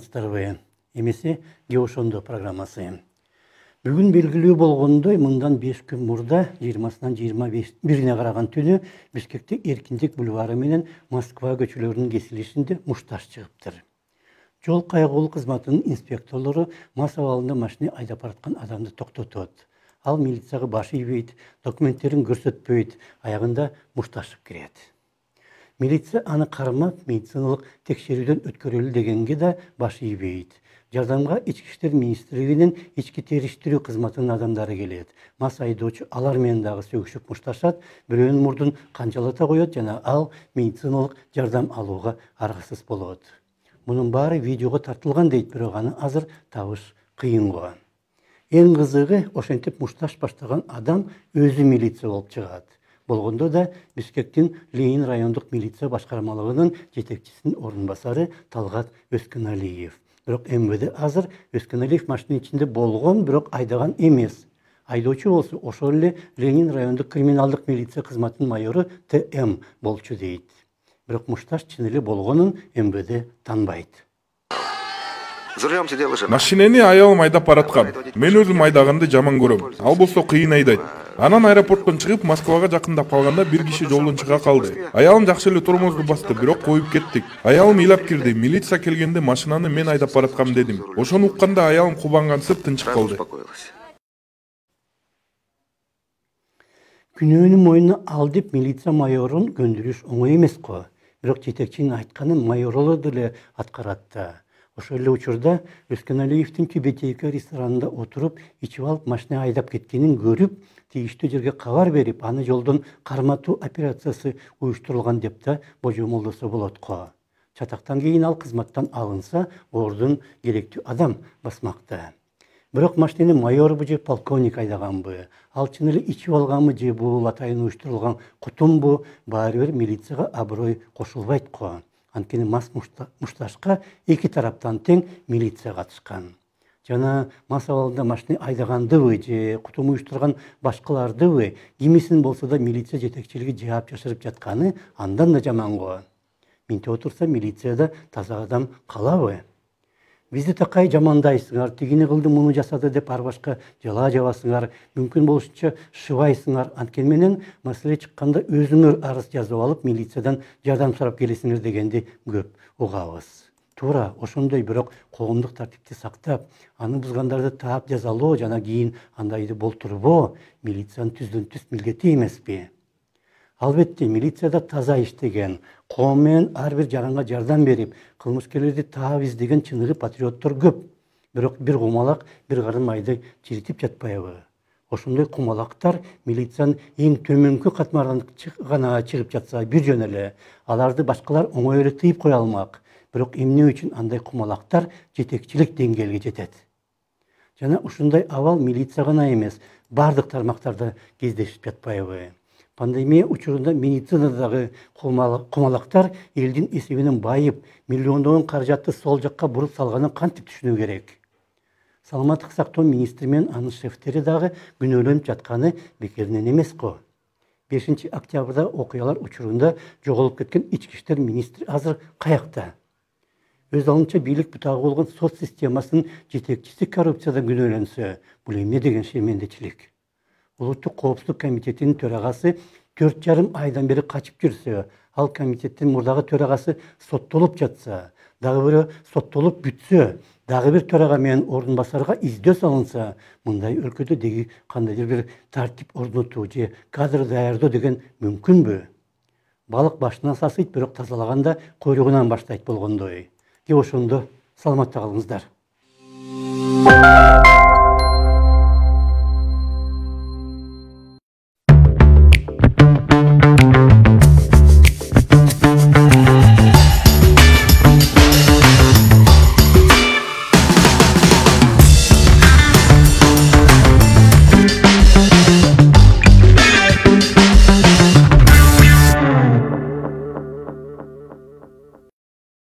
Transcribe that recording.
саламатсыздарбы? Эмесе Геошондо программасы. Бүгін белгілүү болгондой, мындан 5 күн мурда 20-нан 21-не караган түнү Бишкекте Эркиндик бульвары менен Москва көчөлөрүнүн кесилишинде мушташ чыгыптыр. Жол кайгылуу кызматынын инспекторлору мас абалында машина айдап бараткан адамды токтотот. Ал милицияга баш ийбейт, документтерин көрсөтпөйт, аягында мушташып кирет. Милиция аны кармап, медициналык текшерүүдөн өткөрөлү дегенге да баш ийбейт. Жардамга Ички иштер министрлигинин ички териштирүү кызматынын адамдары келет. Мас айдоочу алар менен дагы сөгүшүп мушташат, бирөөнүн мурдун канчалата коет жана ал медициналык жардам алууга аргасыз болот. Мунун баары видеого тартылган дейт, бирок аны азыр табыш кыйын го. Эң кызыгы, ошентип мушташ баштаган адам өзү милиция болуп чыгат. Болгондо да Бишкектин Ленин райондук милиция башкармалыгынын жетекчисинин орун басары Талгат Өскөналиев. Бирок МВД азыр Өскөналиев машина ичинде болгон, бирок айдаган эмес. Айдоочу болсо ошол эле Ленин райондук криминалдык милиция кызматынын майору ТМ болчу дейт. Бирок мушташ чын эле болгонун МВД танбайт. Машинени аялым айдап бараткан. Мен өзүм айдаганды жаман көрөм. Ал болсо кыйын айдайт. Анан аэропорттон чыгып Москвага жакындап калганда бир киши жолдон чыга калды. Аялым жакшы эле тормозду басты, бирок коюп кеттик. Аялым ыйлап кирди. Милиция келгенде машинаны мен айдап бараткам дедим. Ошону укканда аялым кубангансып тынчып калды. Күнөөнү мойнуна ал деп милиция майорун көндүрүш оңой эмес го. Бирок жетекчинин айтканын майоролор деле аткарат да. Ошол эле учурда Өскөналиевдин Түбетейка ресторанында отуруп, ичип алып машина айдап кеткенин көрүп, тийиштүү жерге кабар берип, аны жолдон карматуу операциясы уюштурулган деп да божомолдосо болот го. Чатактан кийин ал кызматтан алынса, ордун керектүү адам басмакта. Бирок машинени майорбу же полковник айдаганбы, ал чын эле ичип алганбы же бул атайын уюштурулган кутумбу, баары бир милицияга аброй кошулбайт го. Анткени мас мушташка эки тараптан тең милиция катышкан. Жана мас абалында машина айдагандыбы же кутум уюштурган башкалардыбы, кимисин болсо да милиция жетекчилиги жаап жашырып жатканы андан да жаман го. Минте отурса милицияда таза адам калабы? Бизди такай жамандайсыңар, тигини кылды, муну жасады деп ар башка жала жабасыңар, мүмкүн болушунча шыбайсыңар. Анткени менен маселе чыкканда өзүңөр арыз жазып алып, милициядан жардам сурап келесиңер дегенди көп угабыз. Туура, ошондой, бирок коомдук тартипти сактап, аны бузгандарды таап жазалоо жана кийин андайды болтурбоо милициянын түздөн түз милдети эмеспи? Албетте, милицияда таза иштеген, коом менен ар бир жаранга жардам берип, кылмышкерлерди таап издеген чыныгы патриоттор көп. Бирок бир кумалак бир карын майды чиритип жатпайбы? Ошондой кумалактар милициянын эң төмөнкү катмарынан гана чыгып жатса бир жөн эле, аларды башкалар оңой эле тыйып кое алмак. Бирок эмне үчүн андай кумалактар жетекчилик деңгээлге жетет? Жана ушундай абал милиция гана эмес, бардык тармактарда кездешип жатпайбы? Пандемия учурунда медицинадагы кумалактар элдин эсебинен байып, миллиондогон каражатты сол жакка буруп салганын кантип түшүнүү керек? Саламаттык сактоо министри менен анын шефтери дагы күнөөлөнүп жатканы бекеринен эмес го. 5 октябрда окуялар учурунда жоголуп кеткен ички иштер министри азыр каякта? Өз алынча бийлик бутагы болгон соц системасынын жетекчиси коррупцияда күнөөлөнсө, бул эмне деген шемендечилик? Улуттук коопсуздук комитетинин төрагасы 4,5 айдан бери качып жүрсө, ал комитеттин мурдагы төрагасы соттолуп жатса, дагы бирөө соттолуп бүтсө, дагы бир төрага менен ордун басарга издөө салынса, мындай өлкөдө деги кандайдыр бир тартип орнотуу же кадр даярдоо деген мүмкүнбү? Балык башынан сасыйт, бирок тазалаганда койругунан баштайт болгондой. Ошондо саламатта калыңыздар.